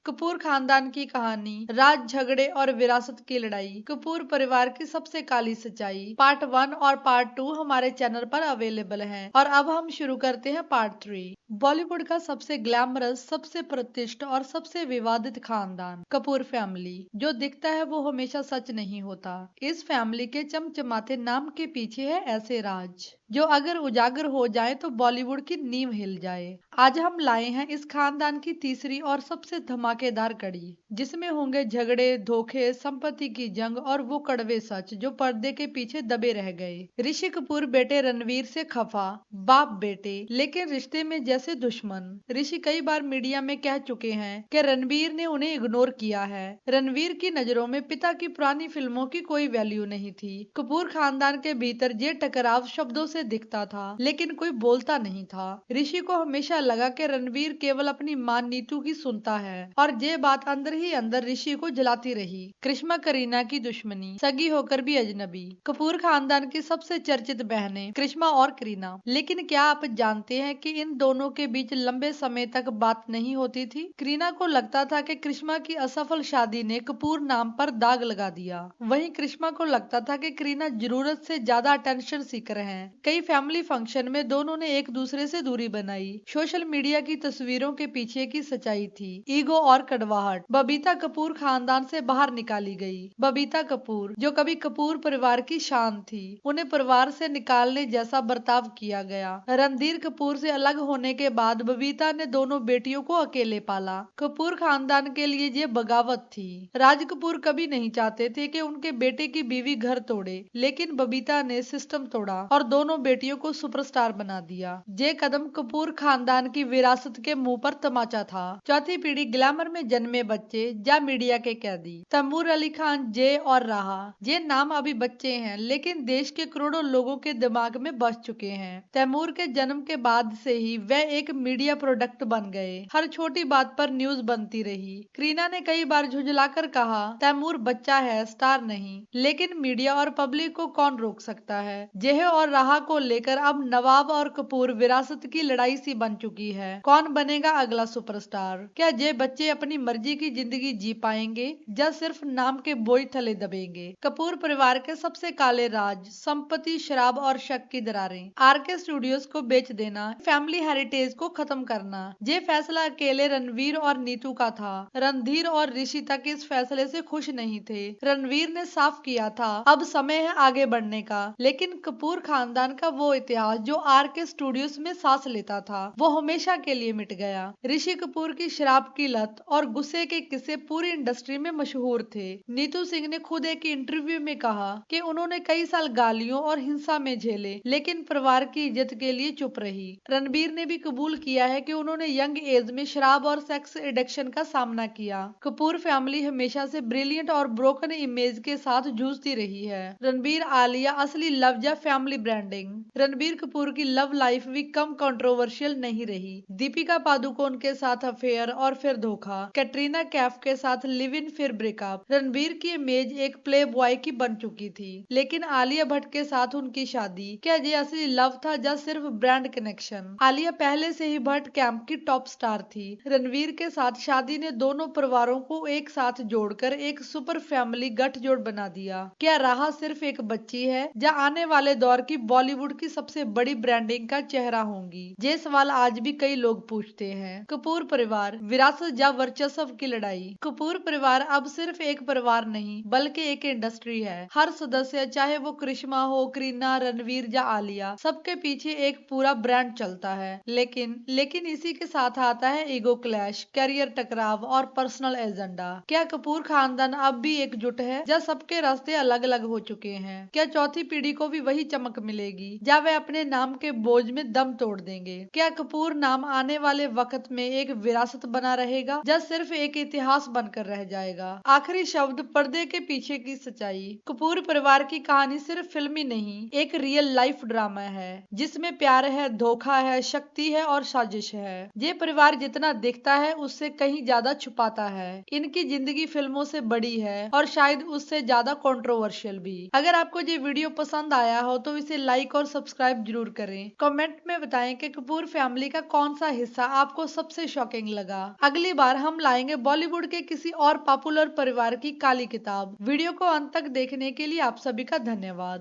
कपूर खानदान की कहानी, राज झगड़े और विरासत की लड़ाई, कपूर परिवार की सबसे काली सच्चाई। पार्ट 1 और पार्ट 2 हमारे चैनल पर अवेलेबल हैं और अब हम शुरू करते हैं पार्ट 3। बॉलीवुड का सबसे ग्लैमरस, सबसे प्रतिष्ठित और सबसे विवादित खानदान कपूर फैमिली। जो दिखता है वो हमेशा सच नहीं होता। इस फैमिली के चमचमाते नाम के पीछे है ऐसे राज जो अगर उजागर हो जाए तो बॉलीवुड की नींव हिल जाए। आज हम लाए हैं इस खानदान की तीसरी और सबसे धमाकेदार कड़ी, जिसमें होंगे झगड़े, धोखे, संपत्ति की जंग और वो कड़वे सच जो पर्दे के पीछे दबे रह गए। ऋषि कपूर बेटे रणवीर से खफा, बाप बेटे लेकिन रिश्ते में जैसे दुश्मन। ऋषि कई बार मीडिया में कह चुके हैं कि रणवीर ने उन्हें इग्नोर किया है। रणवीर की नजरों में पिता की पुरानी फिल्मों की कोई वैल्यू नहीं थी। कपूर खानदान के भीतर ये टकराव शब्दों से दिखता था लेकिन कोई बोलता नहीं था। ऋषि को हमेशा लगा कि रणवीर केवल अपनी मां नीतू की सुनता है और ये बात अंदर ही अंदर ऋषि को जलाती रही। करिश्मा करीना की दुश्मनी, सगी होकर भी अजनबी। कपूर खानदान की सबसे चर्चित बहनें करिश्मा और करीना। लेकिन क्या आप जानते हैं कि इन दोनों के बीच लंबे समय तक बात नहीं होती थी। करीना को लगता था कि करिश्मा की असफल शादी ने कपूर नाम पर दाग लगा दिया। वहीं करिश्मा को लगता था कि करीना जरूरत से ज्यादा अटेंशन सीकर हैं। कई फैमिली फंक्शन में दोनों ने एक दूसरे से दूरी बनाई। सोशल मीडिया की तस्वीरों के पीछे की सच्चाई थी ईगो और कड़वाहट। बबीता कपूर खानदान से बाहर निकाली गई। बबीता कपूर जो कभी कपूर परिवार की शान थी, उन्हें परिवार से निकालने जैसा बर्ताव किया गया। रणधीर कपूर से अलग होने के बाद बबीता ने दोनों बेटियों को अकेले पाला। कपूर खानदान के लिए ये बगावत थी। राज कपूर कभी नहीं चाहते थे कि उनके बेटे की बीवी घर तोड़े, लेकिन बबीता ने सिस्टम तोड़ा और दोनों बेटियों को सुपरस्टार बना दिया। ये कदम कपूर खानदान की विरासत के मुंह पर तमाचा था। चौथी पीढ़ी, ग्लैमर में जन्मे बच्चे या मीडिया के कैदी। तैमूर अली खान, जय और राहा, ये नाम अभी बच्चे हैं लेकिन देश के करोड़ों लोगों के दिमाग में बस चुके हैं। तैमूर के जन्म के बाद से ही वह एक मीडिया प्रोडक्ट बन गए। हर छोटी बात पर न्यूज बनती रही। करीना ने कई बार झुंझलाकर कहा, तैमूर बच्चा है, स्टार नहीं। लेकिन मीडिया और पब्लिक को कौन रोक सकता है। जय और राहा को लेकर अब नवाब और कपूर विरासत की लड़ाई सी बन चुकी है। कौन बनेगा अगला सुपरस्टार। क्या ये बच्चे अपनी मर्जी की जिंदगी जी पाएंगे या सिर्फ नाम के बोझ तले दबेंगे। कपूर परिवार के सबसे काले राज, संपत्ति, शराब और शक की दरारें। आरके स्टूडियोज को बेच देना, फैमिली हेरिटेज को खत्म करना, ये फैसला अकेले रणवीर और नीतू का था। रणधीर और ऋषि तक इस फैसले से खुश नहीं थे। रणवीर ने साफ किया था अब समय है आगे बढ़ने का, लेकिन कपूर खानदान का वो इतिहास जो आरके स्टूडियोज में सांस लेता था वो हमेशा के लिए मिट गया। ऋषि कपूर की शराब की लत और गुस्से के किस्से पूरी इंडस्ट्री में मशहूर थे। नीतू सिंह ने खुद एक इंटरव्यू में कहा कि उन्होंने कई साल गालियों और हिंसा में झेले लेकिन परिवार की इज्जत के लिए चुप रही। रणबीर ने भी कबूल किया है कि उन्होंने यंग एज में शराब और सेक्स एडिक्शन का सामना किया। कपूर फैमिली हमेशा से ब्रिलियंट और ब्रोकन इमेज के साथ जूझती रही है। रणबीर आलिया असली लव या फैमिली ब्रांडिंग। रणबीर कपूर की लव लाइफ भी कम कंट्रोवर्शियल नहीं रही। दीपिका पादुकोण के साथ अफेयर और फिर धोखा, कैटरीना कैफ के साथ लिव इन फिर ब्रेकअप। रणबीर की इमेज एक प्ले बॉय की बन चुकी थी, लेकिन आलिया भट्ट के साथ उनकी शादी, क्या ये असली लव था या सिर्फ ब्रांड कनेक्शन। आलिया पहले से ही भट्ट कैंप की टॉप स्टार थी। रणवीर के साथ शादी ने दोनों परिवारों को एक साथ जोड़कर एक सुपर फैमिली गठजोड़ बना दिया। क्या राहा सिर्फ एक बच्ची है या आने वाले दौर की बॉलीवुड की सबसे बड़ी ब्रांडिंग का चेहरा होंगी। ये सवाल आज भी कई लोग पूछते हैं। कपूर परिवार, विरासत या वर्चस्व की लड़ाई। कपूर परिवार अब सिर्फ एक परिवार नहीं बल्कि एक इंडस्ट्री है। हर सदस्य, चाहे वो करिश्मा हो, करीना, रणवीर या आलिया, सबके पीछे एक पूरा ब्रांड चलता है। लेकिन इसी के साथ आता है ईगो क्लैश, कैरियर टकराव और पर्सनल एजेंडा। क्या कपूर खानदान अब भी एकजुट है या सबके रास्ते अलग अलग हो चुके हैं। क्या चौथी पीढ़ी को भी वही चमक मिलेगी या वे अपने नाम के बोझ में दम तोड़ देंगे। क्या कपूर नाम आने वाले वक्त में एक विरासत बना रहेगा या सिर्फ एक इतिहास बनकर रह जाएगा। आखिरी शब्द, पर्दे के पीछे की सच्चाई। कपूर परिवार की कहानी सिर्फ फिल्मी नहीं, एक रियल लाइफ ड्रामा है जिसमें प्यार है, धोखा है, शक्ति है और साजिश है। ये परिवार जितना दिखता है उससे कहीं ज्यादा छुपाता है। इनकी जिंदगी फिल्मों से बड़ी है और शायद उससे ज्यादा कंट्रोवर्शियल भी। अगर आपको ये वीडियो पसंद आया हो तो इसे लाइक लाइक और सब्सक्राइब जरूर करें। कमेंट में बताएं कि कपूर फैमिली का कौन सा हिस्सा आपको सबसे शॉकिंग लगा। अगली बार हम लाएंगे बॉलीवुड के किसी और पॉपुलर परिवार की काली किताब। वीडियो को अंत तक देखने के लिए आप सभी का धन्यवाद।